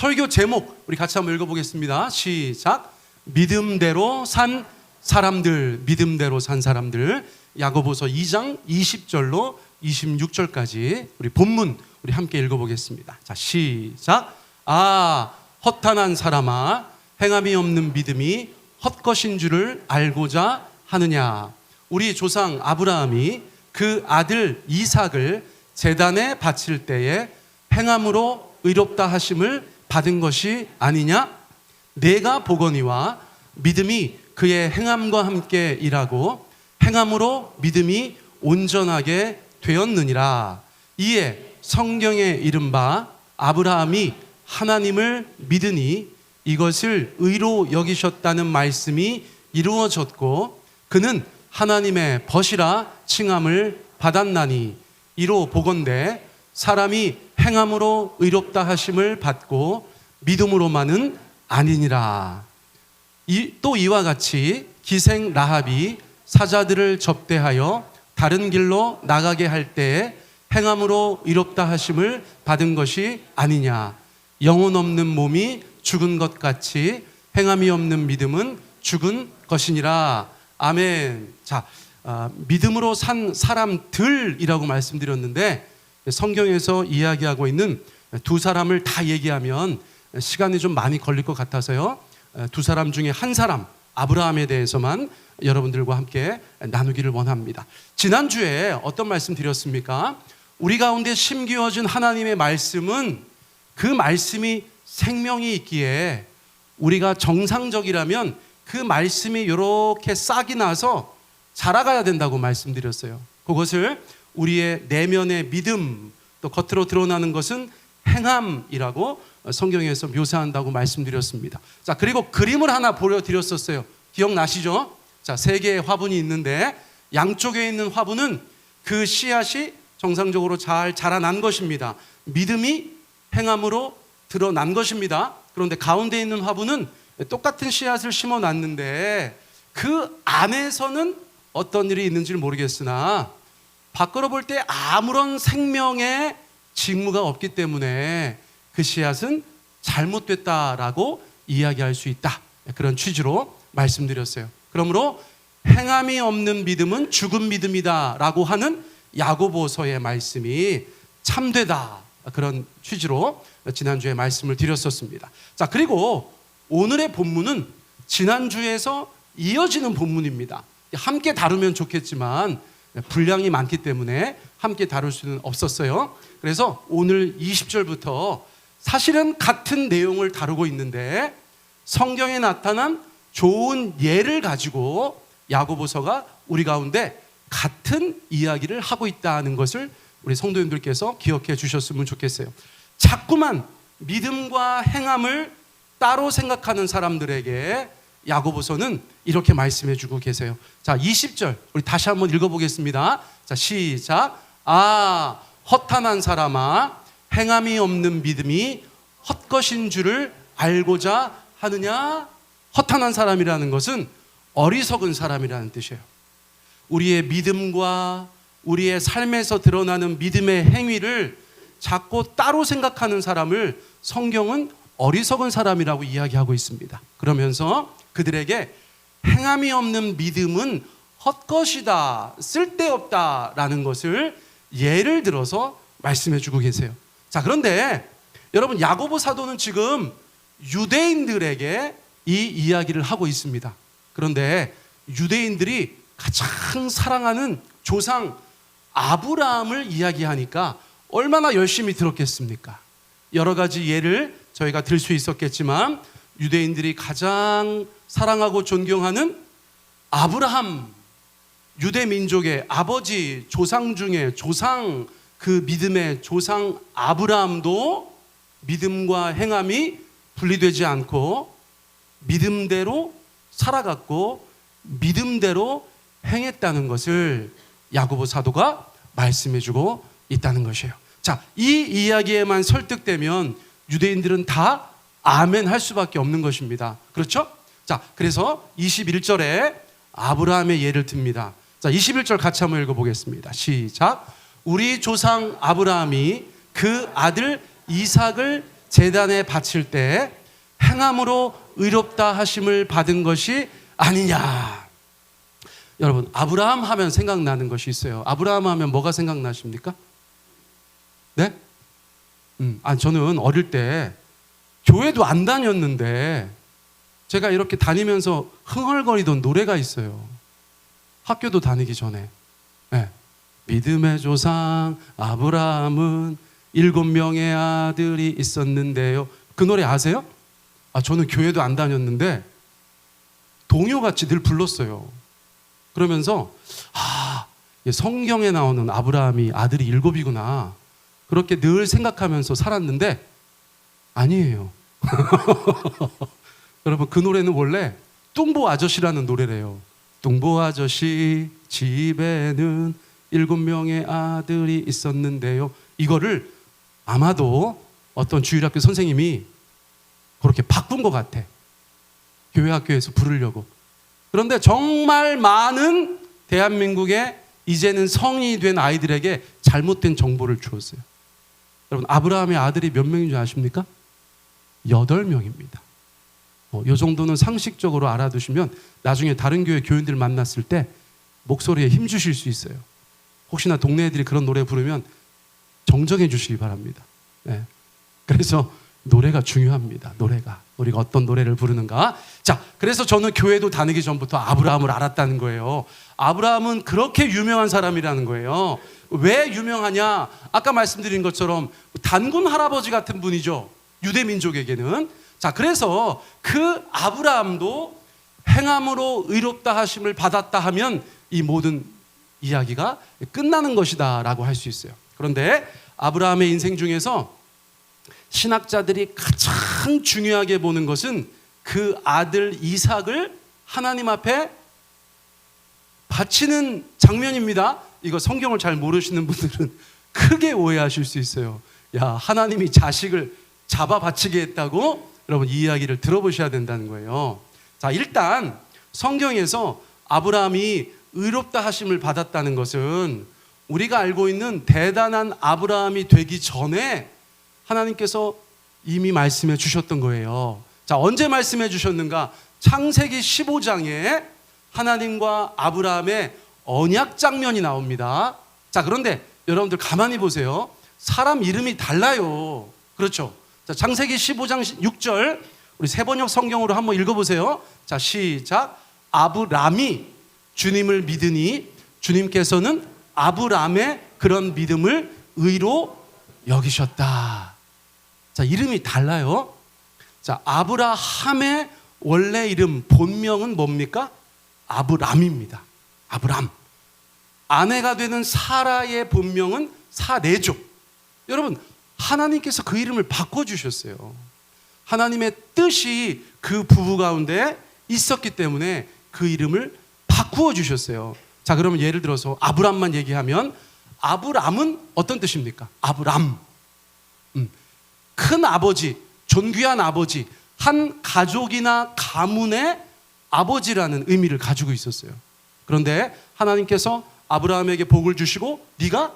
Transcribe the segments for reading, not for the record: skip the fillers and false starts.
설교 제목 우리 같이 한번 읽어보겠습니다. 시작. 믿음대로 산 사람들, 믿음대로 산 사람들. 야고보서 2장 20절로 26절까지 우리 본문 우리 함께 읽어보겠습니다. 자, 시작. 허탄한 사람아, 행함이 없는 믿음이 헛것인 줄을 알고자 하느냐. 우리 조상 아브라함이 그 아들 이삭을 제단에 바칠 때에 행함으로 의롭다 하심을 받은 것이 아니냐? 내가 보거니와 믿음이 그의 행함과 함께 일하고 행함으로 믿음이 온전하게 되었느니라. 이에 성경에 이른바 아브라함이 하나님을 믿으니 이것을 의로 여기셨다는 말씀이 이루어졌고 그는 하나님의 벗이라 칭함을 받았나니 이로 보건대 사람이 행함으로 의롭다 하심을 받고 믿음으로만은 아니니라. 또 이와 같이 기생 라합이 사자들을 접대하여 다른 길로 나가게 할 때에 행함으로 의롭다 하심을 받은 것이 아니냐. 영혼 없는 몸이 죽은 것 같이 행함이 없는 믿음은 죽은 것이니라. 아멘. 자, 믿음으로 산 사람들이라고 말씀드렸는데 성경에서 이야기하고 있는 두 사람을 다 얘기하면 시간이 좀 많이 걸릴 것 같아서요. 두 사람 중에 한 사람 아브라함에 대해서만 여러분들과 함께 나누기를 원합니다. 지난주에 어떤 말씀 드렸습니까? 우리 가운데 심기어진 하나님의 말씀은 그 말씀이 생명이 있기에 우리가 정상적이라면 그 말씀이 이렇게 싹이 나서 자라가야 된다고 말씀드렸어요. 그것을 우리의 내면의 믿음, 또 겉으로 드러나는 것은 행함이라고 성경에서 묘사한다고 말씀드렸습니다. 자, 그리고 그림을 하나 보여드렸었어요. 기억나시죠? 자, 3개의 화분이 있는데 양쪽에 있는 화분은 그 씨앗이 정상적으로 잘 자라난 것입니다. 믿음이 행함으로 드러난 것입니다. 그런데 가운데 있는 화분은 똑같은 씨앗을 심어놨는데 그 안에서는 어떤 일이 있는지를 모르겠으나 밖으로 볼 때 아무런 생명의 징후가 없기 때문에 그 씨앗은 잘못됐다라고 이야기할 수 있다. 그런 취지로 말씀드렸어요. 그러므로 행함이 없는 믿음은 죽은 믿음이다 라고 하는 야고보서의 말씀이 참되다. 그런 취지로 지난주에 말씀을 드렸었습니다. 자, 그리고 오늘의 본문은 지난주에서 이어지는 본문입니다. 함께 다루면 좋겠지만 분량이 많기 때문에 함께 다룰 수는 없었어요. 그래서 오늘 20절부터 사실은 같은 내용을 다루고 있는데 성경에 나타난 좋은 예를 가지고 야고보서가 우리 가운데 같은 이야기를 하고 있다는 것을 우리 성도님들께서 기억해 주셨으면 좋겠어요. 자꾸만 믿음과 행함을 따로 생각하는 사람들에게 야고보서는 이렇게 말씀해 주고 계세요. 자, 20절 우리 다시 한번 읽어보겠습니다. 자, 시작. 허탄한 사람아, 행함이 없는 믿음이 헛것인 줄을 알고자 하느냐. 허탄한 사람이라는 것은 어리석은 사람이라는 뜻이에요. 우리의 믿음과 우리의 삶에서 드러나는 믿음의 행위를 자꾸 따로 생각하는 사람을 성경은 어리석은 사람이라고 이야기하고 있습니다. 그러면서 그들에게 행함이 없는 믿음은 헛것이다, 쓸데없다라는 것을 예를 들어서 말씀해 주고 계세요. 자, 그런데 여러분, 야고보 사도는 지금 유대인들에게 이 이야기를 하고 있습니다. 그런데 유대인들이 가장 사랑하는 조상 아브라함을 이야기하니까 얼마나 열심히 들었겠습니까? 여러 가지 예를 저희가 들 수 있었겠지만 유대인들이 가장 사랑하고 존경하는 아브라함, 유대 민족의 아버지, 조상 중에 조상, 그 믿음의 조상 아브라함도 믿음과 행함이 분리되지 않고 믿음대로 살아갔고 믿음대로 행했다는 것을 야고보 사도가 말씀해주고 있다는 것이에요. 자, 이 이야기에만 설득되면 유대인들은 다 아멘 할 수밖에 없는 것입니다. 그렇죠? 자, 그래서 21절에 아브라함의 예를 듭니다. 자, 21절 같이 한번 읽어보겠습니다. 시작. 우리 조상 아브라함이 그 아들 이삭을 제단에 바칠 때 행함으로 의롭다 하심을 받은 것이 아니냐. 여러분, 아브라함 하면 생각나는 것이 있어요. 아브라함 하면 뭐가 생각나십니까? 네? 저는 어릴 때 교회도 안 다녔는데 제가 이렇게 다니면서 흥얼거리던 노래가 있어요. 학교도 다니기 전에. 네. 믿음의 조상 아브라함은 7명의 아들이 있었는데요. 그 노래 아세요? 저는 교회도 안 다녔는데 동요같이 늘 불렀어요. 그러면서 성경에 나오는 아브라함이 아들이 7이구나. 그렇게 늘 생각하면서 살았는데 아니에요. 여러분, 그 노래는 원래 뚱보 아저씨라는 노래래요. 뚱보 아저씨 집에는 7명의 아들이 있었는데요. 이거를 아마도 어떤 주일학교 선생님이 그렇게 바꾼 것 같아. 교회 학교에서 부르려고. 그런데 정말 많은 대한민국의 이제는 성인이 된 아이들에게 잘못된 정보를 주었어요. 여러분, 아브라함의 아들이 몇 명인 줄 아십니까? 8명입니다. 이 정도는 상식적으로 알아두시면 나중에 다른 교회 교인들 만났을 때 목소리에 힘 주실 수 있어요. 혹시나 동네 애들이 그런 노래 부르면 정정해 주시기 바랍니다. 네. 그래서 노래가 중요합니다. 노래가. 우리가 어떤 노래를 부르는가. 자, 그래서 저는 교회도 다니기 전부터 아브라함을 알았다는 거예요. 아브라함은 그렇게 유명한 사람이라는 거예요. 왜 유명하냐? 아까 말씀드린 것처럼 단군 할아버지 같은 분이죠. 유대 민족에게는. 자, 그래서 그 아브라함도 행함으로 의롭다 하심을 받았다 하면 이 모든 이야기가 끝나는 것이다 라고 할 수 있어요. 그런데 아브라함의 인생 중에서 신학자들이 가장 중요하게 보는 것은 그 아들 이삭을 하나님 앞에 바치는 장면입니다. 이거 성경을 잘 모르시는 분들은 크게 오해하실 수 있어요. 야, 하나님이 자식을 잡아 바치게 했다고? 여러분, 이 이야기를 들어보셔야 된다는 거예요. 자, 일단 성경에서 아브라함이 의롭다 하심을 받았다는 것은 우리가 알고 있는 대단한 아브라함이 되기 전에 하나님께서 이미 말씀해 주셨던 거예요. 자, 언제 말씀해 주셨는가? 창세기 15장에 하나님과 아브라함의 언약 장면이 나옵니다. 자, 그런데 여러분들 가만히 보세요. 사람 이름이 달라요. 그렇죠? 자, 창세기 15장 6절 우리 세번역 성경으로 한번 읽어보세요. 자, 시작. 아브람이 주님을 믿으니 주님께서는 아브람의 그런 믿음을 의로 여기셨다. 자, 이름이 달라요. 자, 아브라함의 원래 이름 본명은 뭡니까? 아브람입니다. 아브람. 아내가 되는 사라의 본명은 사레죠. 여러분, 하나님께서 그 이름을 바꿔주셨어요. 하나님의 뜻이 그 부부 가운데 있었기 때문에 그 이름을 바꾸어 주셨어요. 자, 그러면 예를 들어서 아브람만 얘기하면 아브람은 어떤 뜻입니까? 아브람. 큰 아버지, 존귀한 아버지, 한 가족이나 가문의 아버지라는 의미를 가지고 있었어요. 그런데 하나님께서 아브라함에게 복을 주시고 네가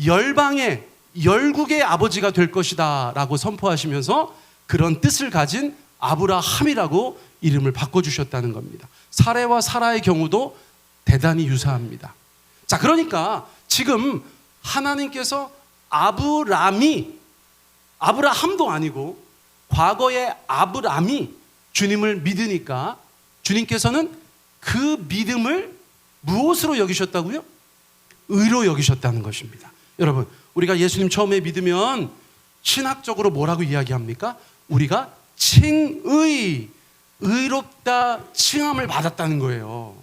열방의 열국의 아버지가 될 것이다 라고 선포하시면서 그런 뜻을 가진 아브라함이라고 이름을 바꿔주셨다는 겁니다. 사레와 사라의 경우도 대단히 유사합니다. 자, 그러니까 지금 하나님께서 아브라함도 아니고 과거의 아브람이 주님을 믿으니까 주님께서는 그 믿음을 무엇으로 여기셨다고요? 의로 여기셨다는 것입니다. 여러분, 우리가 예수님 처음에 믿으면 신학적으로 뭐라고 이야기합니까? 우리가 의롭다 칭함을 받았다는 거예요.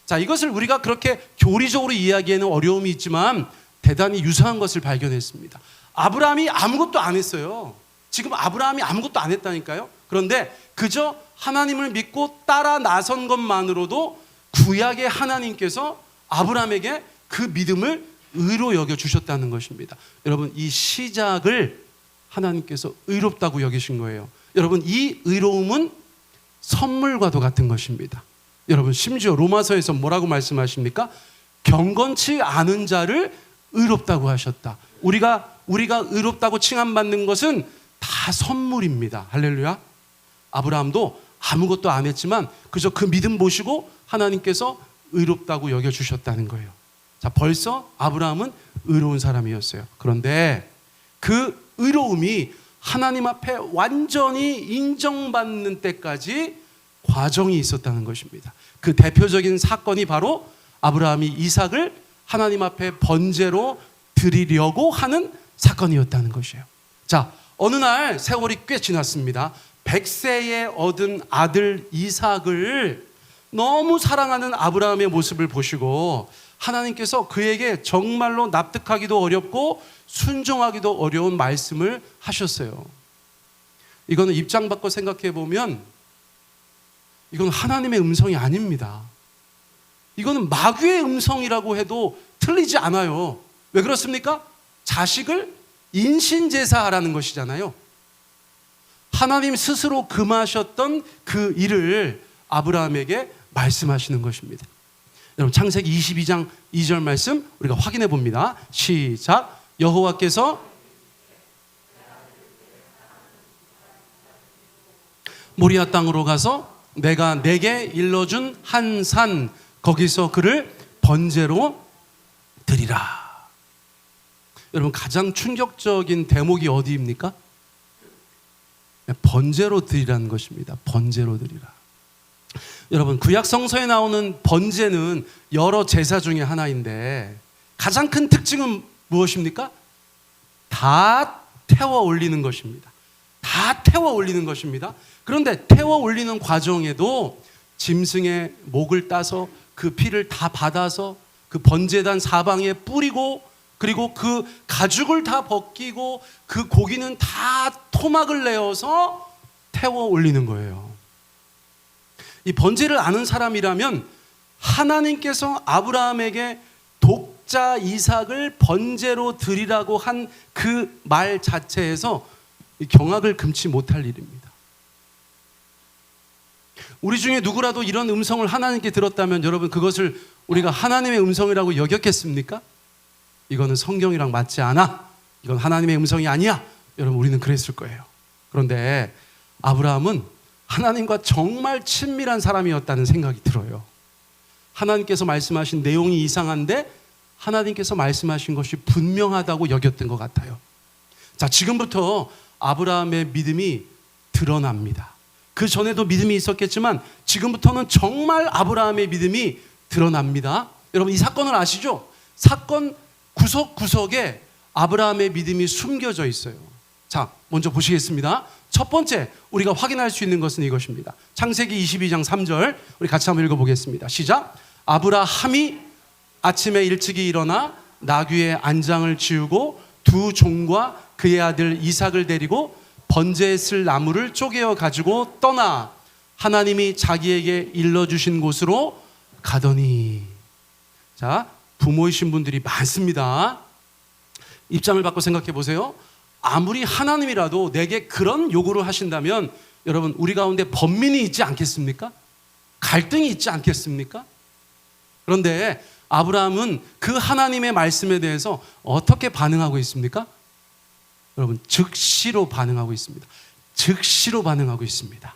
자, 이것을 우리가 그렇게 교리적으로 이야기에는 어려움이 있지만 대단히 유사한 것을 발견했습니다. 아브라함이 아무것도 안 했어요. 지금 아브라함이 아무것도 안 했다니까요. 그런데 그저 하나님을 믿고 따라 나선 것만으로도 구약의 하나님께서 아브라함에게 그 믿음을 의로 여겨주셨다는 것입니다. 여러분, 이 시작을 하나님께서 의롭다고 여기신 거예요. 여러분, 이 의로움은 선물과도 같은 것입니다. 여러분, 심지어 로마서에서 뭐라고 말씀하십니까? 경건치 않은 자를 의롭다고 하셨다. 우리가 의롭다고 칭함받는 것은 다 선물입니다. 할렐루야. 아브라함도 아무것도 안 했지만 그저 그 믿음 보시고 하나님께서 의롭다고 여겨주셨다는 거예요. 자, 벌써 아브라함은 의로운 사람이었어요. 그런데 그 의로움이 하나님 앞에 완전히 인정받는 때까지 과정이 있었다는 것입니다. 그 대표적인 사건이 바로 아브라함이 이삭을 하나님 앞에 번제로 드리려고 하는 사건이었다는 것이에요. 자, 어느 날 세월이 꽤 지났습니다. 100세에 얻은 아들 이삭을 너무 사랑하는 아브라함의 모습을 보시고 하나님께서 그에게 정말로 납득하기도 어렵고 순종하기도 어려운 말씀을 하셨어요. 이거는 입장 바꿔 생각해 보면 이건 하나님의 음성이 아닙니다. 이거는 마귀의 음성이라고 해도 틀리지 않아요. 왜 그렇습니까? 자식을 인신제사하라는 것이잖아요. 하나님 스스로 금하셨던 그 일을 아브라함에게 말씀하시는 것입니다. 여러분, 창세기 22장 2절 말씀 우리가 확인해 봅니다. 시작. 여호와께서 모리아 땅으로 가서 내가 내게 일러준 한 산 거기서 그를 번제로 드리라. 여러분, 가장 충격적인 대목이 어디입니까? 번제로 드리라는 것입니다. 번제로 드리라. 여러분, 구약 성서에 나오는 번제는 여러 제사 중에 하나인데 가장 큰 특징은 무엇입니까? 다 태워 올리는 것입니다. 다 태워 올리는 것입니다. 그런데 태워 올리는 과정에도 짐승의 목을 따서 그 피를 다 받아서 그 번제단 사방에 뿌리고 그리고 그 가죽을 다 벗기고 그 고기는 다 토막을 내어서 태워 올리는 거예요. 이 번제를 아는 사람이라면 하나님께서 아브라함에게 독자 이삭을 번제로 드리라고 한 그 말 자체에서 경악을 금치 못할 일입니다. 우리 중에 누구라도 이런 음성을 하나님께 들었다면 여러분, 그것을 우리가 하나님의 음성이라고 여겼겠습니까? 이거는 성경이랑 맞지 않아. 이건 하나님의 음성이 아니야. 여러분, 우리는 그랬을 거예요. 그런데 아브라함은 하나님과 정말 친밀한 사람이었다는 생각이 들어요. 하나님께서 말씀하신 내용이 이상한데 하나님께서 말씀하신 것이 분명하다고 여겼던 것 같아요. 자, 지금부터 아브라함의 믿음이 드러납니다. 그 전에도 믿음이 있었겠지만 지금부터는 정말 아브라함의 믿음이 드러납니다. 여러분, 이 사건을 아시죠? 사건 구석구석에 아브라함의 믿음이 숨겨져 있어요. 자, 먼저 보시겠습니다. 첫 번째 우리가 확인할 수 있는 것은 이것입니다. 창세기 22장 3절 우리 같이 한번 읽어보겠습니다. 시작. 아브라함이 아침에 일찍이 일어나 나귀의 안장을 지우고 두 종과 그의 아들 이삭을 데리고 번제에 쓸 나무를 쪼개어 가지고 떠나 하나님이 자기에게 일러주신 곳으로 가더니. 자, 부모이신 분들이 많습니다. 입장을 바꿔 생각해 보세요. 아무리 하나님이라도 내게 그런 요구를 하신다면 여러분, 우리 가운데 번민이 있지 않겠습니까? 갈등이 있지 않겠습니까? 그런데 아브라함은 그 하나님의 말씀에 대해서 어떻게 반응하고 있습니까? 여러분, 즉시로 반응하고 있습니다. 즉시로 반응하고 있습니다.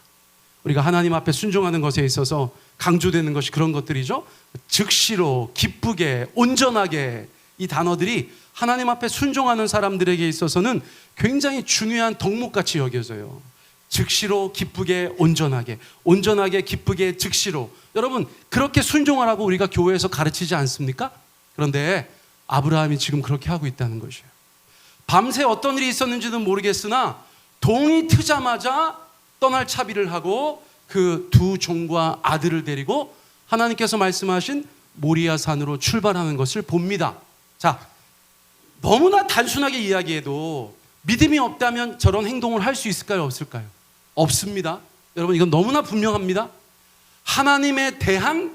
우리가 하나님 앞에 순종하는 것에 있어서 강조되는 것이 그런 것들이죠. 즉시로, 기쁘게, 온전하게, 이 단어들이 하나님 앞에 순종하는 사람들에게 있어서는 굉장히 중요한 덕목같이 여겨져요. 즉시로, 기쁘게, 온전하게, 온전하게, 기쁘게, 즉시로. 여러분, 그렇게 순종하라고 우리가 교회에서 가르치지 않습니까? 그런데 아브라함이 지금 그렇게 하고 있다는 것이에요. 밤새 어떤 일이 있었는지는 모르겠으나 동이 트자마자 떠날 차비를 하고 그 두 종과 아들을 데리고 하나님께서 말씀하신 모리아 산으로 출발하는 것을 봅니다. 자, 너무나 단순하게 이야기해도 믿음이 없다면 저런 행동을 할 수 있을까요? 없을까요? 없습니다. 여러분, 이건 너무나 분명합니다. 하나님에 대한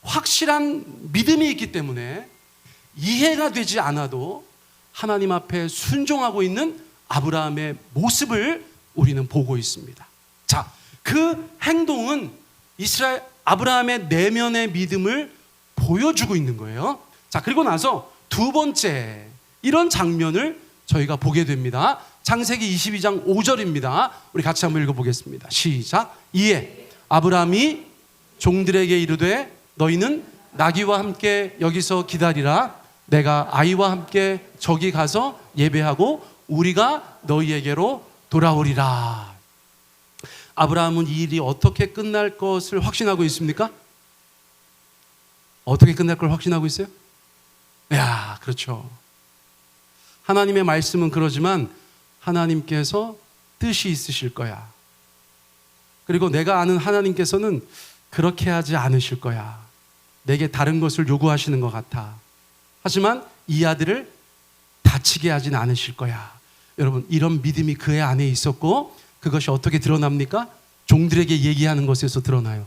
확실한 믿음이 있기 때문에 이해가 되지 않아도 하나님 앞에 순종하고 있는 아브라함의 모습을 우리는 보고 있습니다. 자, 그 행동은 아브라함의 내면의 믿음을 보여주고 있는 거예요. 자, 그리고 나서 두 번째 이런 장면을 저희가 보게 됩니다. 창세기 22장 5절입니다. 우리 같이 한번 읽어보겠습니다. 시작. 이에 아브라함이 종들에게 이르되 너희는 나귀와 함께 여기서 기다리라. 내가 아이와 함께 저기 가서 예배하고 우리가 너희에게로 돌아오리라. 아브라함은 이 일이 어떻게 끝날 것을 확신하고 있습니까? 어떻게 끝날 걸 확신하고 있어요? 야, 그렇죠. 하나님의 말씀은 그러지만 하나님께서 뜻이 있으실 거야. 그리고 내가 아는 하나님께서는 그렇게 하지 않으실 거야. 내게 다른 것을 요구하시는 것 같아. 하지만 이 아들을 다치게 하진 않으실 거야. 여러분, 이런 믿음이 그의 안에 있었고 그것이 어떻게 드러납니까? 종들에게 얘기하는 것에서 드러나요.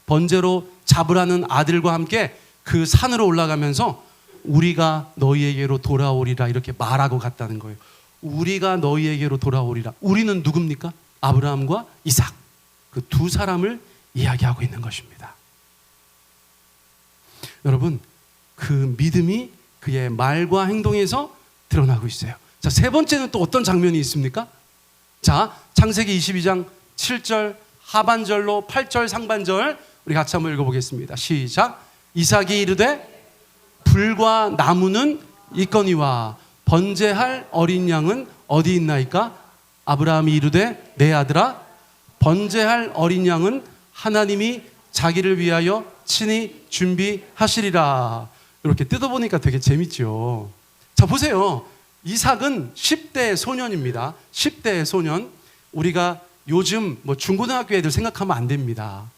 번제로 잡으라는 아들과 함께 그 산으로 올라가면서 우리가 너희에게로 돌아오리라 이렇게 말하고 갔다는 거예요. 우리가 너희에게로 돌아오리라. 우리는 누굽니까? 아브라함과 이삭, 그 두 사람을 이야기하고 있는 것입니다. 여러분, 그 믿음이 그의 말과 행동에서 드러나고 있어요. 자, 세 번째는 또 어떤 장면이 있습니까? 자, 창세기 22장 7절 하반절로 8절 상반절 우리 같이 한번 읽어보겠습니다. 시작. 이삭이 이르되 불과 나무는 있거니와 번제할 어린 양은 어디 있나이까? 아브라함이 이르되 내 아들아, 번제할 어린 양은 하나님이 자기를 위하여 친히 준비하시리라. 이렇게 뜯어보니까 되게 재밌죠. 자, 보세요. 이삭은 10대 소년입니다. 10대 소년. 우리가 요즘 뭐 중고등학교 애들 생각하면 안 됩니다.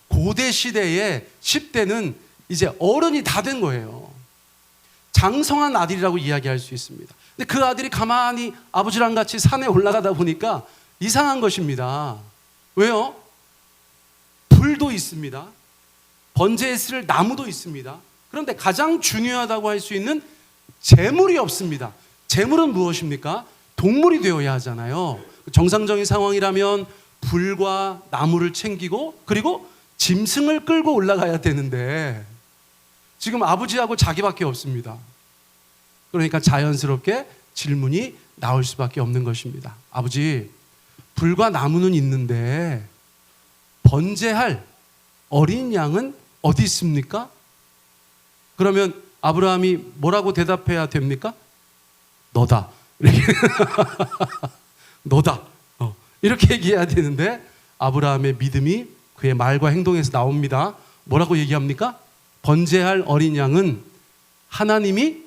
고대 시대에 10대는 이제 어른이 다 된 거예요. 장성한 아들이라고 이야기할 수 있습니다. 근데 그 아들이 가만히 아버지랑 같이 산에 올라가다 보니까 이상한 것입니다. 왜요? 불도 있습니다. 번제에 쓸 나무도 있습니다. 그런데 가장 중요하다고 할 수 있는 재물이 없습니다. 재물은 무엇입니까? 동물이 되어야 하잖아요. 정상적인 상황이라면 불과 나무를 챙기고 그리고 짐승을 끌고 올라가야 되는데 지금 아버지하고 자기밖에 없습니다. 그러니까 자연스럽게 질문이 나올 수밖에 없는 것입니다. 아버지, 불과 나무는 있는데 번제할 어린 양은 어디 있습니까? 그러면 아브라함이 뭐라고 대답해야 됩니까? 너다. 너다. 이렇게 얘기해야 되는데 아브라함의 믿음이 그의 말과 행동에서 나옵니다. 뭐라고 얘기합니까? 번제할 어린 양은 하나님이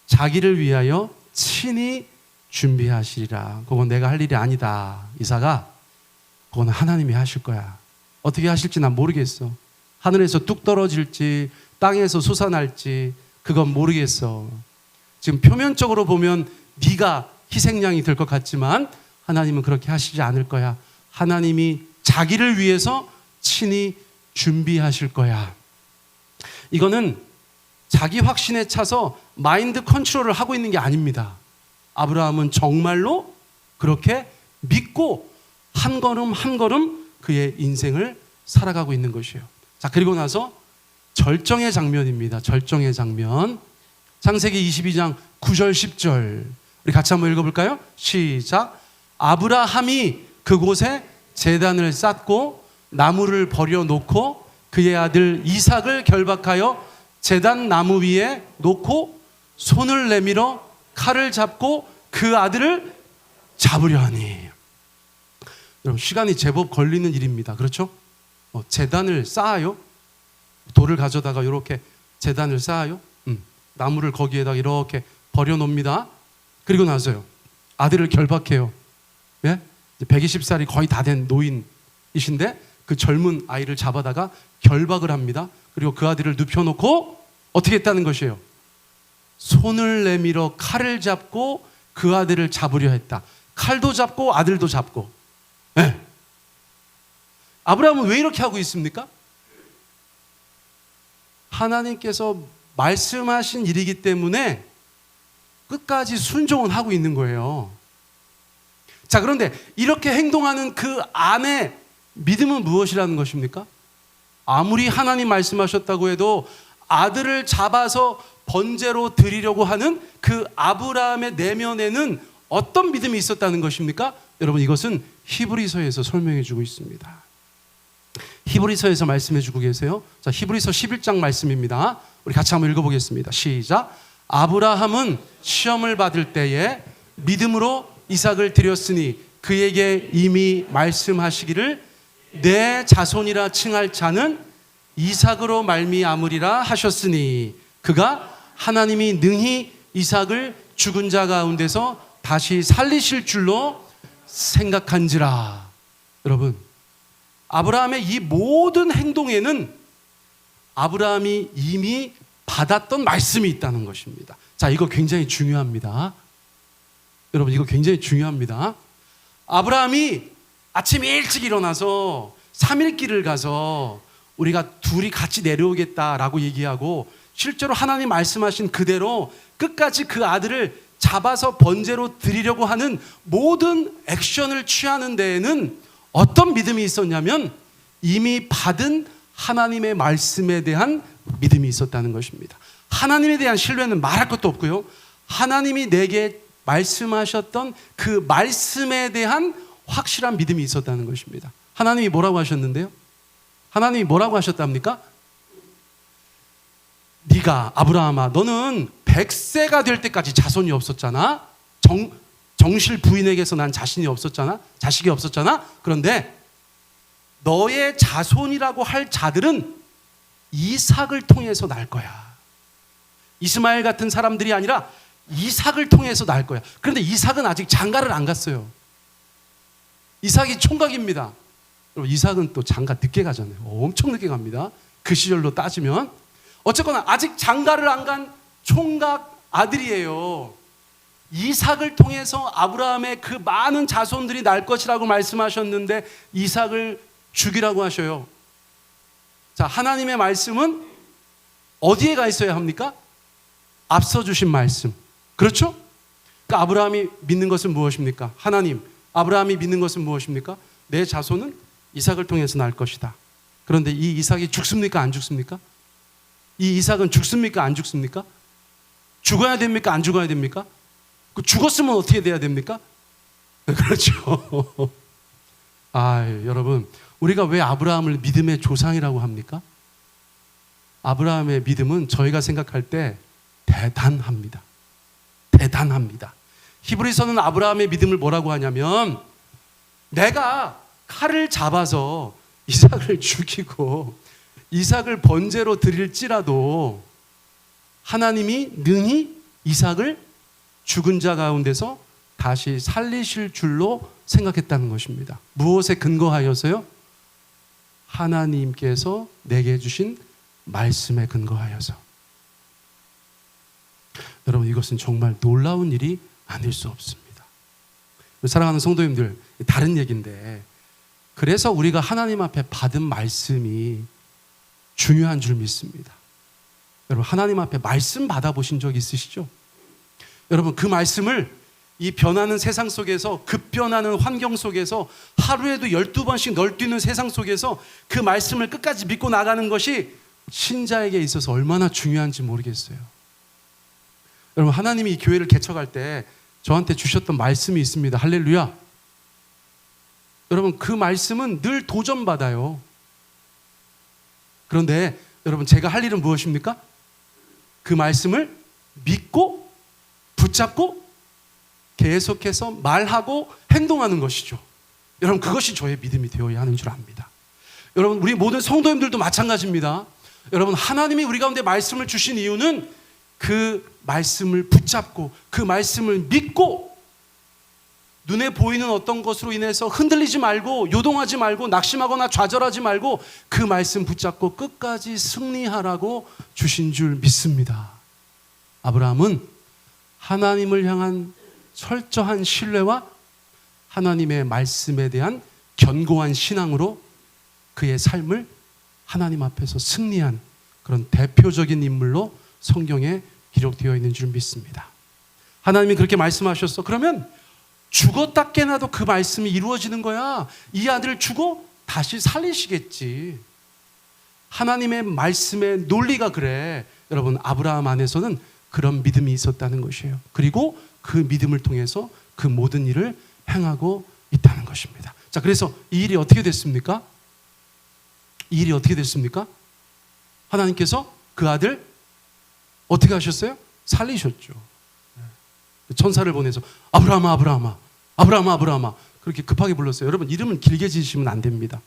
자기를 위하여 친히 준비하시리라. 그건 내가 할 일이 아니다. 이삭아, 그건 하나님이 하실 거야. 어떻게 하실지 난 모르겠어. 하늘에서 뚝 떨어질지 땅에서 솟아날지 그건 모르겠어. 지금 표면적으로 보면 네가 희생양이 될 것 같지만 하나님은 그렇게 하시지 않을 거야. 하나님이 자기를 위해서 친히 준비하실 거야. 이거는 자기 확신에 차서 마인드 컨트롤을 하고 있는 게 아닙니다. 아브라함은 정말로 그렇게 믿고 한 걸음 한 걸음 그의 인생을 살아가고 있는 것이에요. 자, 그리고 나서 절정의 장면입니다. 절정의 장면. 창세기 22장 9절 10절 우리 같이 한번 읽어볼까요? 시작. 아브라함이 그곳에 제단을 쌓고 나무를 버려놓고 그의 아들 이삭을 결박하여 제단 나무 위에 놓고 손을 내밀어 칼을 잡고 그 아들을 잡으려 하니. 여러분, 시간이 제법 걸리는 일입니다. 그렇죠? 제단을 쌓아요. 돌을 가져다가 이렇게 제단을 쌓아요. 나무를 거기에다 이렇게 버려놓습니다. 그리고 나서요, 아들을 결박해요. 예? 120살이 거의 다 된 노인이신데 그 젊은 아이를 잡아다가 결박을 합니다. 그리고 그 아들을 눕혀놓고 어떻게 했다는 것이에요? 손을 내밀어 칼을 잡고 그 아들을 잡으려 했다. 칼도 잡고 아들도 잡고. 예. 아브라함은 왜 이렇게 하고 있습니까? 하나님께서 말씀하신 일이기 때문에 끝까지 순종은 하고 있는 거예요. 자, 그런데 이렇게 행동하는 그 안에 믿음은 무엇이라는 것입니까? 아무리 하나님 말씀하셨다고 해도 아들을 잡아서 번제로 드리려고 하는 그 아브라함의 내면에는 어떤 믿음이 있었다는 것입니까? 여러분, 이것은 히브리서에서 설명해 주고 있습니다. 히브리서에서 말씀해 주고 계세요. 자, 히브리서 11장 말씀입니다. 우리 같이 한번 읽어보겠습니다. 시작. 아브라함은 시험을 받을 때에 믿음으로 이삭을 드렸으니 그에게 이미 말씀하시기를 내 자손이라 칭할 자는 이삭으로 말미암으리라 하셨으니 그가 하나님이 능히 이삭을 죽은 자 가운데서 다시 살리실 줄로 생각한지라. 여러분, 아브라함의 이 모든 행동에는 아브라함이 이미 받았던 말씀이 있다는 것입니다. 자, 이거 굉장히 중요합니다. 여러분, 이거 굉장히 중요합니다. 아브라함이 아침 일찍 일어나서 3일 길을 가서 우리가 둘이 같이 내려오겠다라고 얘기하고 실제로 하나님 말씀하신 그대로 끝까지 그 아들을 잡아서 번제로 드리려고 하는 모든 액션을 취하는 데에는 어떤 믿음이 있었냐면 이미 받은 하나님의 말씀에 대한 믿음이 있었다는 것입니다. 하나님에 대한 신뢰는 말할 것도 없고요. 하나님이 내게 말씀하셨던 그 말씀에 대한 확실한 믿음이 있었다는 것입니다. 하나님이 뭐라고 하셨는데요? 하나님이 뭐라고 하셨답니까? 네가 아브라함아, 너는 100세가 될 때까지 자손이 없었잖아. 정실 부인에게서 난 자식이 없었잖아. 그런데 너의 자손이라고 할 자들은 이삭을 통해서 날 거야. 이스마엘 같은 사람들이 아니라 이삭을 통해서 날 거야. 그런데 이삭은 아직 장가를 안 갔어요. 이삭이 총각입니다. 이삭은 또 장가 늦게 가잖아요. 엄청 늦게 갑니다. 그 시절로 따지면. 어쨌거나 아직 장가를 안 간 총각 아들이에요. 이삭을 통해서 아브라함의 그 많은 자손들이 날 것이라고 말씀하셨는데 이삭을 죽이라고 하셔요. 자, 하나님의 말씀은 어디에 가 있어야 합니까? 앞서 주신 말씀. 그렇죠? 그러니까 아브라함이 믿는 것은 무엇입니까? 하나님, 아브라함이 믿는 것은 무엇입니까? 내 자손은 이삭을 통해서 날 것이다. 그런데 이 이삭이 죽습니까? 안 죽습니까? 이 이삭은 죽습니까? 안 죽습니까? 죽어야 됩니까? 안 죽어야 됩니까? 죽었으면 어떻게 돼야 됩니까? 그렇죠. 여러분, 우리가 왜 아브라함을 믿음의 조상이라고 합니까? 아브라함의 믿음은 저희가 생각할 때 대단합니다. 대단합니다. 히브리서는 아브라함의 믿음을 뭐라고 하냐면 내가 칼을 잡아서 이삭을 죽이고 이삭을 번제로 드릴지라도 하나님이 능히 이삭을 죽은 자 가운데서 다시 살리실 줄로 생각했다는 것입니다. 무엇에 근거하여서요? 하나님께서 내게 주신 말씀에 근거하여서. 여러분, 이것은 정말 놀라운 일이 아닐 수 없습니다. 사랑하는 성도님들, 다른 얘기인데 그래서 우리가 하나님 앞에 받은 말씀이 중요한 줄 믿습니다. 여러분, 하나님 앞에 말씀 받아보신 적 있으시죠? 여러분, 그 말씀을 이 변하는 세상 속에서, 급변하는 환경 속에서 하루에도 12번씩 널뛰는 세상 속에서 그 말씀을 끝까지 믿고 나가는 것이 신자에게 있어서 얼마나 중요한지 모르겠어요. 여러분, 하나님이 이 교회를 개척할 때 저한테 주셨던 말씀이 있습니다. 할렐루야. 여러분, 그 말씀은 늘 도전받아요. 그런데 여러분, 제가 할 일은 무엇입니까? 그 말씀을 믿고 붙잡고 계속해서 말하고 행동하는 것이죠. 여러분, 그것이 저의 믿음이 되어야 하는 줄 압니다. 여러분, 우리 모든 성도님들도 마찬가지입니다. 여러분, 하나님이 우리 가운데 말씀을 주신 이유는 그 말씀을 붙잡고 그 말씀을 믿고 눈에 보이는 어떤 것으로 인해서 흔들리지 말고 요동하지 말고 낙심하거나 좌절하지 말고 그 말씀 붙잡고 끝까지 승리하라고 주신 줄 믿습니다. 아브라함은 하나님을 향한 철저한 신뢰와 하나님의 말씀에 대한 견고한 신앙으로 그의 삶을 하나님 앞에서 승리한 그런 대표적인 인물로 성경에 기록되어 있는 줄 믿습니다. 하나님이 그렇게 말씀하셨어. 그러면 죽었다 깨나도 그 말씀이 이루어지는 거야. 이 아들을 주고 다시 살리시겠지. 하나님의 말씀의 논리가 그래. 여러분, 아브라함 안에서는 그런 믿음이 있었다는 것이에요. 그리고 그 믿음을 통해서 그 모든 일을 행하고 있다는 것입니다. 자, 그래서 이 일이 어떻게 됐습니까? 이 일이 어떻게 됐습니까? 하나님께서 그 아들 어떻게 하셨어요? 살리셨죠. 천사를 보내서 아브라함아 아브라함아 아브라함아 아브라함아 그렇게 급하게 불렀어요. 여러분, 이름은 길게 지으시면 안 됩니다.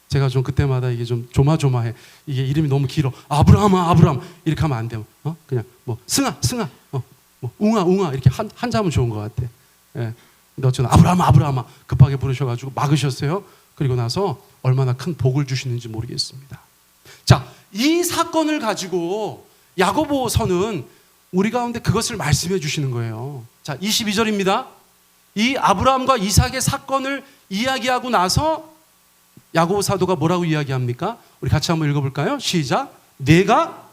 제가 좀 그때마다 이게 좀 조마조마해. 이게 이름이 너무 길어. 아브라함아 아브라함 이렇게 하면 안 돼요. 그냥 뭐 승아 승아 뭐 웅아 웅아 이렇게 한자면 좋은 것 같아. 예. 근데 어쨌든 아브라함아 아브라함아 급하게 부르셔가지고 막으셨어요. 그리고 나서 얼마나 큰 복을 주시는지 모르겠습니다. 자, 이 사건을 가지고 야고보서는 우리 가운데 그것을 말씀해 주시는 거예요. 자, 22절입니다. 이 아브라함과 이삭의 사건을 이야기하고 나서 야고보 사도가 뭐라고 이야기합니까? 우리 같이 한번 읽어볼까요? 시작. 내가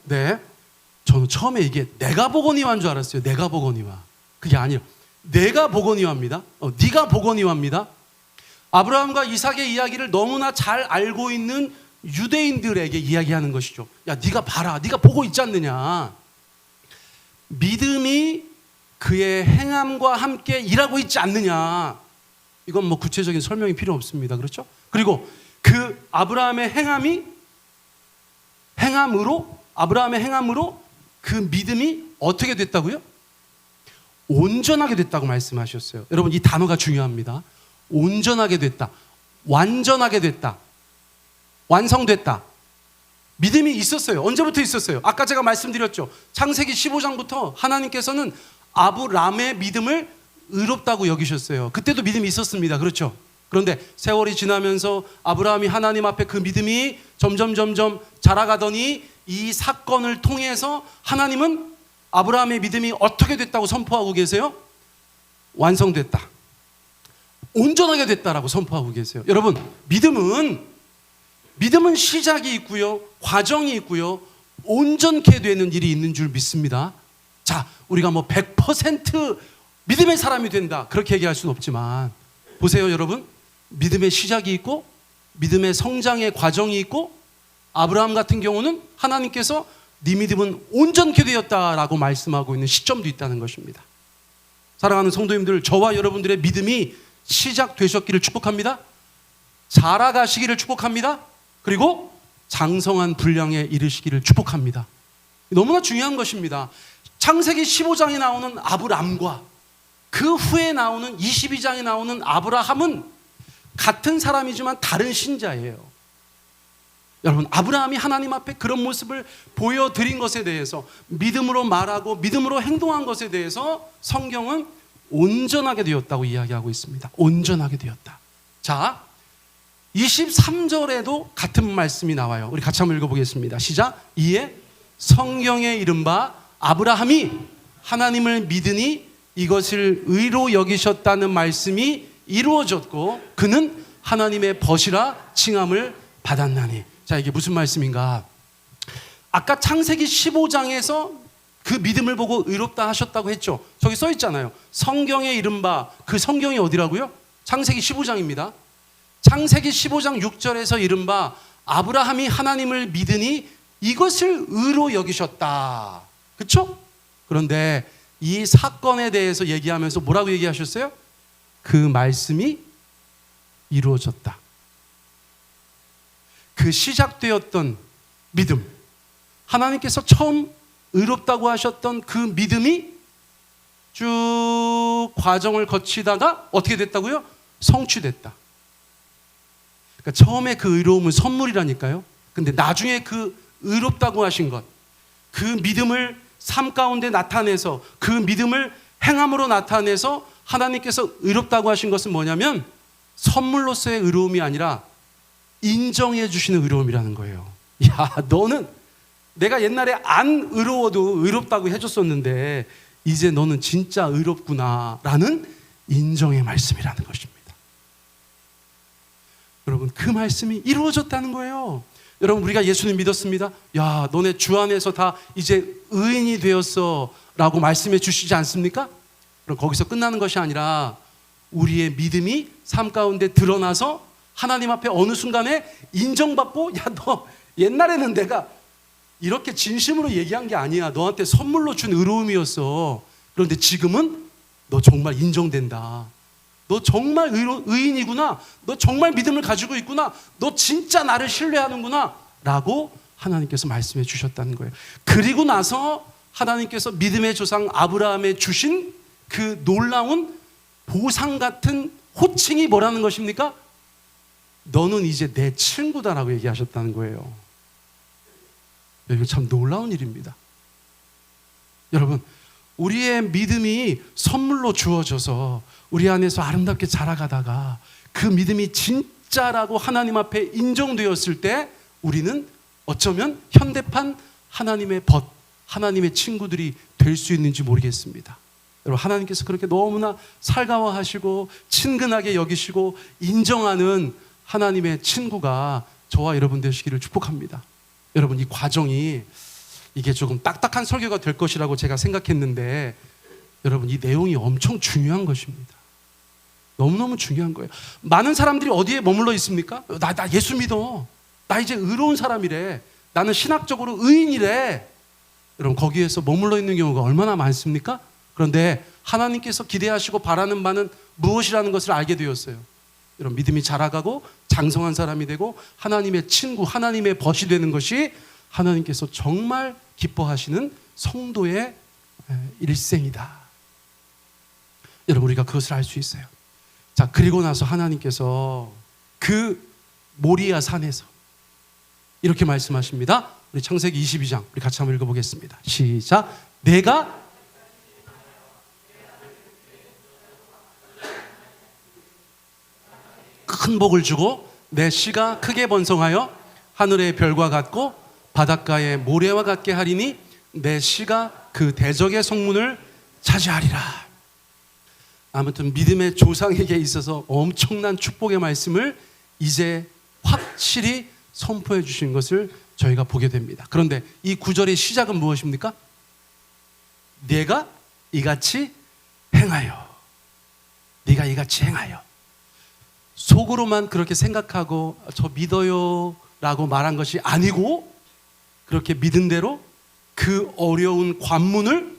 네, 저는 처음에 이게 내가 보거니와인 줄 알았어요. 내가 보거니와. 그게 아니에요. 내가 보거니와입니다. 네가 보거니와입니다. 아브라함과 이삭의 이야기를 너무나 잘 알고 있는 유대인들에게 이야기하는 것이죠. 야, 네가 봐라. 네가 보고 있지 않느냐. 믿음이 그의 행함과 함께 일하고 있지 않느냐. 이건 뭐 구체적인 설명이 필요 없습니다. 그렇죠? 그리고 그 아브라함의 행함으로 그 믿음이 어떻게 됐다고요? 온전하게 됐다고 말씀하셨어요. 여러분, 이 단어가 중요합니다. 온전하게 됐다. 완전하게 됐다. 완성됐다. 믿음이 있었어요. 언제부터 있었어요? 아까 제가 말씀드렸죠. 창세기 15장부터 하나님께서는 아브람의 믿음을 의롭다고 여기셨어요. 그때도 믿음이 있었습니다. 그렇죠? 그런데 세월이 지나면서 아브라함이 하나님 앞에 그 믿음이 점점 자라가더니 이 사건을 통해서 하나님은 아브라함의 믿음이 어떻게 됐다고 선포하고 계세요? 완성됐다. 온전하게 됐다라고 선포하고 계세요. 여러분, 믿음은 시작이 있고요, 과정이 있고요, 온전케 되는 일이 있는 줄 믿습니다. 자, 우리가 뭐 100% 믿음의 사람이 된다 그렇게 얘기할 수는 없지만 보세요, 여러분. 믿음의 시작이 있고 믿음의 성장의 과정이 있고 아브라함 같은 경우는 하나님께서 네 믿음은 온전케 되었다라고 말씀하고 있는 시점도 있다는 것입니다. 사랑하는 성도님들, 저와 여러분들의 믿음이 시작되셨기를 축복합니다. 자라가시기를 축복합니다. 그리고 장성한 분량에 이르시기를 축복합니다. 너무나 중요한 것입니다. 창세기 15장에 나오는 아브람과 그 후에 나오는 22장에 나오는 아브라함은 같은 사람이지만 다른 신자예요. 여러분, 아브라함이 하나님 앞에 그런 모습을 보여드린 것에 대해서, 믿음으로 말하고 믿음으로 행동한 것에 대해서 성경은 온전하게 되었다고 이야기하고 있습니다. 온전하게 되었다. 자, 23절에도 같은 말씀이 나와요. 우리 같이 한번 읽어보겠습니다. 시작. 이에 성경에 이른바 아브라함이 하나님을 믿으니 이것을 의로 여기셨다는 말씀이 이루어졌고 그는 하나님의 벗이라 칭함을 받았나니. 자, 이게 무슨 말씀인가? 아까 창세기 15장에서 그 믿음을 보고 의롭다 하셨다고 했죠. 저기 써 있잖아요. 성경에 이른바, 그 성경이 어디라고요? 창세기 15장입니다. 창세기 15장 6절에서 이른바 아브라함이 하나님을 믿으니 이것을 의로 여기셨다. 그렇죠? 그런데 이 사건에 대해서 얘기하면서 뭐라고 얘기하셨어요? 그 말씀이 이루어졌다. 그 시작되었던 믿음, 하나님께서 처음 의롭다고 하셨던 그 믿음이 쭉 과정을 거치다가 어떻게 됐다고요? 성취됐다. 그러니까 처음에 그 의로움은 선물이라니까요. 근데 나중에 그 의롭다고 하신 것, 그 믿음을 삶 가운데 나타내서, 그 믿음을 행함으로 나타내서 하나님께서 의롭다고 하신 것은 뭐냐면 선물로서의 의로움이 아니라 인정해 주시는 의로움이라는 거예요. 야, 너는 내가 옛날에 안 의로워도 의롭다고 해줬었는데 이제 너는 진짜 의롭구나 라는 인정의 말씀이라는 것입니다. 여러분, 그 말씀이 이루어졌다는 거예요. 여러분, 우리가 예수님 믿었습니다. 야, 너네 주 안에서 다 이제 의인이 되었어 라고 말씀해 주시지 않습니까? 그럼 거기서 끝나는 것이 아니라 우리의 믿음이 삶 가운데 드러나서 하나님 앞에 어느 순간에 인정받고, 야, 너 옛날에는 내가 이렇게 진심으로 얘기한 게 아니야. 너한테 선물로 준 의로움이었어. 그런데 지금은 너 정말 인정된다. 너 정말 의인이구나. 너 정말 믿음을 가지고 있구나. 너 진짜 나를 신뢰하는구나. 라고 하나님께서 말씀해 주셨다는 거예요. 그리고 나서 하나님께서 믿음의 조상 아브라함에 주신 그 놀라운 보상 같은 호칭이 뭐라는 것입니까? 너는 이제 내 친구다라고 얘기하셨다는 거예요. 이거 참 놀라운 일입니다. 여러분, 우리의 믿음이 선물로 주어져서 우리 안에서 아름답게 자라가다가 그 믿음이 진짜라고 하나님 앞에 인정되었을 때 우리는 어쩌면 현대판 하나님의 벗, 하나님의 친구들이 될 수 있는지 모르겠습니다. 여러분, 하나님께서 그렇게 너무나 살가워하시고 친근하게 여기시고 인정하는 하나님의 친구가 저와 여러분 되시기를 축복합니다. 여러분, 이 과정이 이게 조금 딱딱한 설교가 될 것이라고 제가 생각했는데 여러분, 이 내용이 엄청 중요한 것입니다. 너무너무 중요한 거예요. 많은 사람들이 어디에 머물러 있습니까? 나 예수 믿어. 나 이제 의로운 사람이래. 나는 신학적으로 의인이래. 여러분, 거기에서 머물러 있는 경우가 얼마나 많습니까? 그런데 하나님께서 기대하시고 바라는 바는 무엇이라는 것을 알게 되었어요. 여러분, 믿음이 자라가고 장성한 사람이 되고 하나님의 친구, 하나님의 벗이 되는 것이 하나님께서 정말 기뻐하시는 성도의 일생이다. 여러분, 우리가 그것을 알 수 있어요. 자, 그리고 나서 하나님께서 그 모리아 산에서 이렇게 말씀하십니다. 우리 창세기 22장 우리 같이 한번 읽어보겠습니다. 시작. 내가 큰 복을 주고 내 씨가 크게 번성하여 하늘의 별과 같고 바닷가의 모래와 같게 하리니 내 씨가 그 대적의 성문을 차지하리라. 아무튼 믿음의 조상에게 있어서 엄청난 축복의 말씀을 이제 확실히 선포해 주신 것을 저희가 보게 됩니다. 그런데 이 구절의 시작은 무엇입니까? 내가 이같이 행하여. 네가 이같이 행하여. 속으로만 그렇게 생각하고 저 믿어요 라고 말한 것이 아니고 그렇게 믿은 대로 그 어려운 관문을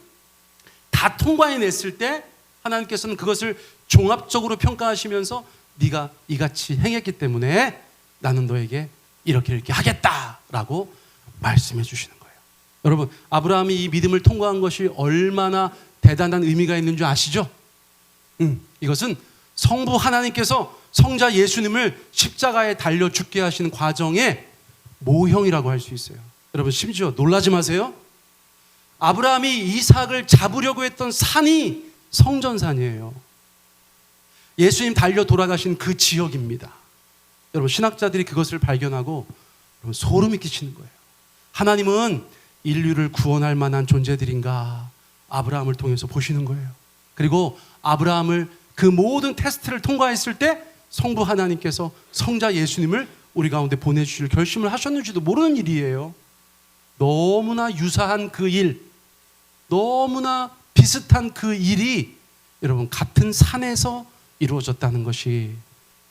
다 통과해냈을 때 하나님께서는 그것을 종합적으로 평가하시면서 네가 이같이 행했기 때문에 나는 너에게 이렇게 하겠다라고 말씀해 주시는 거예요. 여러분, 아브라함이 이 믿음을 통과한 것이 얼마나 대단한 의미가 있는 줄 아시죠? 이것은 성부 하나님께서 성자 예수님을 십자가에 달려 죽게 하시는 과정의 모형이라고 할 수 있어요. 여러분, 심지어 놀라지 마세요. 아브라함이 이삭을 잡으려고 했던 산이 성전산이에요. 예수님 달려 돌아가신 그 지역입니다. 여러분, 신학자들이 그것을 발견하고 여러분, 소름이 끼치는 거예요. 하나님은 인류를 구원할 만한 존재들인가 아브라함을 통해서 보시는 거예요. 그리고 아브라함을 그 모든 테스트를 통과했을 때 성부 하나님께서 성자 예수님을 우리 가운데 보내주실 결심을 하셨는지도 모르는 일이에요. 너무나 유사한 그 일, 너무나 비슷한 그 일이 여러분 같은 산에서 이루어졌다는 것이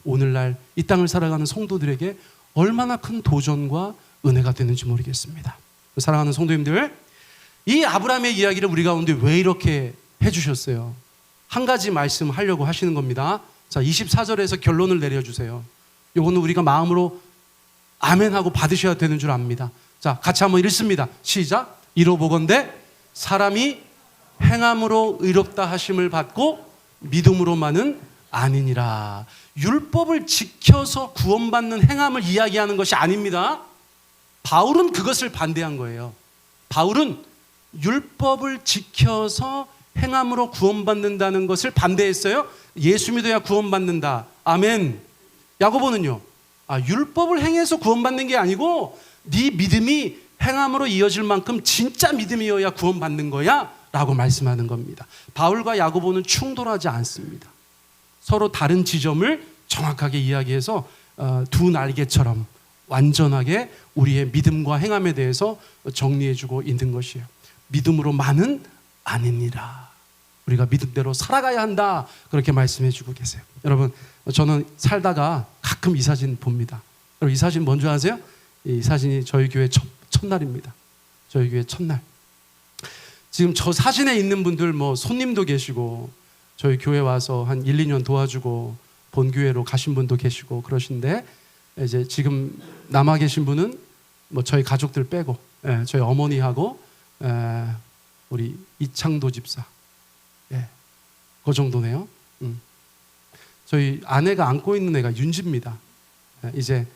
오늘날 이 땅을 살아가는 성도들에게 얼마나 큰 도전과 은혜가 되는지 모르겠습니다. 사랑하는 성도님들, 이 아브라함의 이야기를 우리 가운데 왜 이렇게 해주셨어요? 한 가지 말씀하려고 하시는 겁니다. 자, 24절에서 결론을 내려주세요. 이거는 우리가 마음으로 아멘하고 받으셔야 되는 줄 압니다. 자, 같이 한번 읽습니다. 시작. 이로보건대 사람이 행함으로 의롭다 하심을 받고 믿음으로만은 아니니라. 율법을 지켜서 구원받는 행함을 이야기하는 것이 아닙니다. 바울은 그것을 반대한 거예요. 바울은 율법을 지켜서 행함으로 구원받는다는 것을 반대했어요. 예수 믿어야 구원받는다. 아멘. 야고보는요, 율법을 행해서 구원받는 게 아니고 네 믿음이 행함으로 이어질 만큼 진짜 믿음이어야 구원받는 거야 라고 말씀하는 겁니다. 바울과 야고보는 충돌하지 않습니다. 서로 다른 지점을 정확하게 이야기해서 두 날개처럼 완전하게 우리의 믿음과 행함에 대해서 정리해주고 있는 것이에요. 믿음으로만은 아니니라. 우리가 믿음대로 살아가야 한다. 그렇게 말씀해주고 계세요. 여러분, 저는 살다가 가끔 이 사진 봅니다. 여러분, 이 사진 뭔지 아세요? 이 사진이 저희 교회 첫날입니다. 저희 교회 첫날. 지금 저 사진에 있는 분들 뭐 손님도 계시고 저희 교회 와서 한 1, 2년 도와주고 본교회로 가신 분도 계시고 그러신데, 이제 지금 남아 계신 분은 뭐 저희 가족들 빼고, 저희 어머니하고 우리 이창도 집사, 그 정도네요. 저희 아내가 안고 있는 애가 윤지입니다. 이제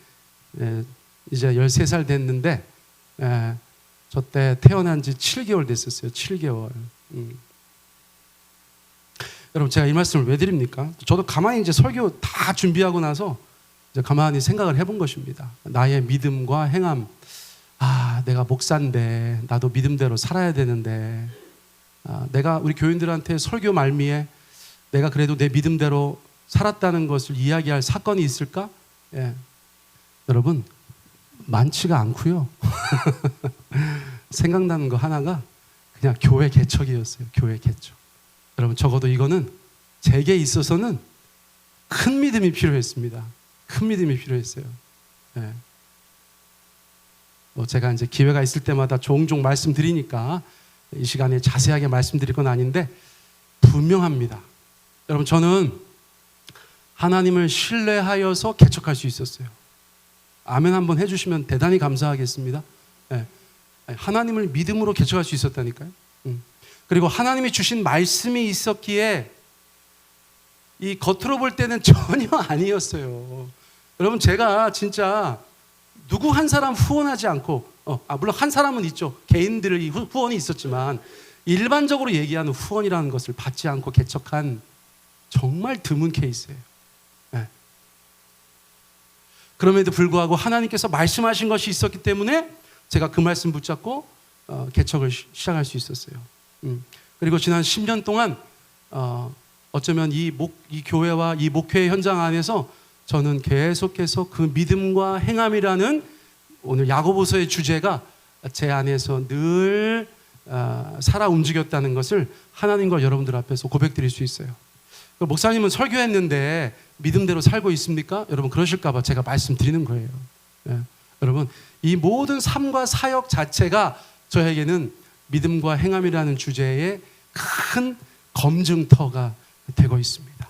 13살 됐는데 저 때 태어난 지 7개월 됐었어요. 7개월. 여러분, 제가 이 말씀을 왜 드립니까? 저도 가만히 이제 설교 다 준비하고 나서 이제 가만히 생각을 해본 것입니다. 나의 믿음과 행함. 내가 목사인데 나도 믿음대로 살아야 되는데, 내가 우리 교인들한테 설교 말미에 내가 그래도 내 믿음대로 살았다는 것을 이야기할 사건이 있을까? 여러분, 많지가 않고요. 생각나는 거 하나가 그냥 교회 개척이었어요. 교회 개척. 여러분, 적어도 이거는 제게 있어서는 큰 믿음이 필요했습니다. 큰 믿음이 필요했어요. 뭐 제가 이제 기회가 있을 때마다 종종 말씀드리니까 이 시간에 자세하게 말씀드릴 건 아닌데 분명합니다. 여러분, 저는 하나님을 신뢰하여서 개척할 수 있었어요. 아멘 한번 해주시면 대단히 감사하겠습니다. 하나님을 믿음으로 개척할 수 있었다니까요. 그리고 하나님이 주신 말씀이 있었기에 이 겉으로 볼 때는 전혀 아니었어요. 여러분, 제가 진짜 누구 한 사람 후원하지 않고, 물론 한 사람은 있죠. 개인들의 후원이 있었지만 일반적으로 얘기하는 후원이라는 것을 받지 않고 개척한 정말 드문 케이스예요. 그럼에도 불구하고 하나님께서 말씀하신 것이 있었기 때문에 제가 그 말씀 붙잡고 개척을 시작할 수 있었어요. 그리고 지난 10년 동안 어쩌면 이 교회와 이 목회 현장 안에서 저는 계속해서 그 믿음과 행함이라는 오늘 야고보서의 주제가 제 안에서 늘 살아 움직였다는 것을 하나님과 여러분들 앞에서 고백드릴 수 있어요. 목사님은 설교했는데 믿음대로 살고 있습니까? 여러분, 그러실까 봐 제가 말씀드리는 거예요. 여러분, 이 모든 삶과 사역 자체가 저에게는 믿음과 행함이라는 주제의 큰 검증터가 되고 있습니다.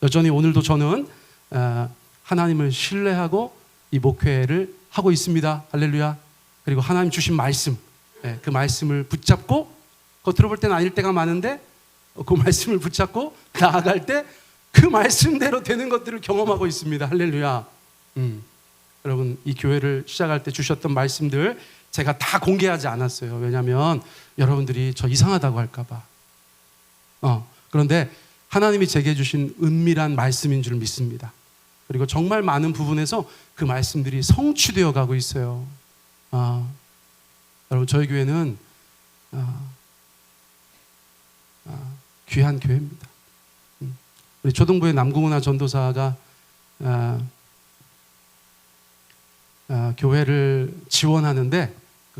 여전히 오늘도 저는 하나님을 신뢰하고 이 목회를 하고 있습니다. 할렐루야. 그리고 하나님 주신 말씀, 그 말씀을 붙잡고, 겉으로 볼 때는 아닐 때가 많은데 그 말씀을 붙잡고 나아갈 때 그 말씀대로 되는 것들을 경험하고 있습니다. 할렐루야. 여러분, 이 교회를 시작할 때 주셨던 말씀들 제가 다 공개하지 않았어요. 왜냐하면 여러분들이 저 이상하다고 할까 봐. 그런데 하나님이 제게 주신 은밀한 말씀인 줄 믿습니다. 그리고 정말 많은 부분에서 그 말씀들이 성취되어 가고 있어요. 여러분, 저희 교회는 귀한 교회입니다. 우리 초등부의 남궁은하 전도사가 교회를 지원하는데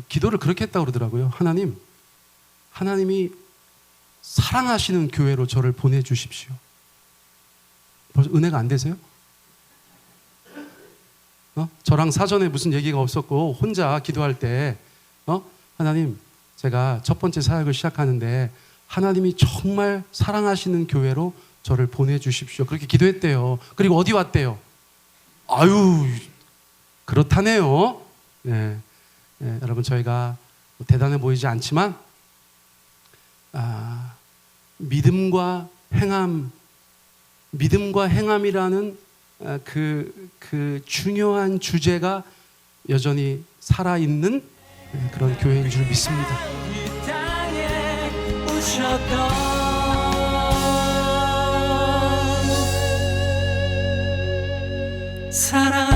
기도를 그렇게 했다고 그러더라고요. 하나님이 사랑하시는 교회로 저를 보내주십시오. 벌써 은혜가 안 되세요? 저랑 사전에 무슨 얘기가 없었고 혼자 기도할 때 하나님, 제가 첫 번째 사역을 시작하는데 하나님이 정말 사랑하시는 교회로 저를 보내주십시오. 그렇게 기도했대요. 그리고 어디 왔대요? 아유, 그렇다네요. 여러분, 저희가 대단해 보이지 않지만 믿음과 행함이라는 그 중요한 주제가 여전히 살아있는 그런 교회인 줄 믿습니다. 사랑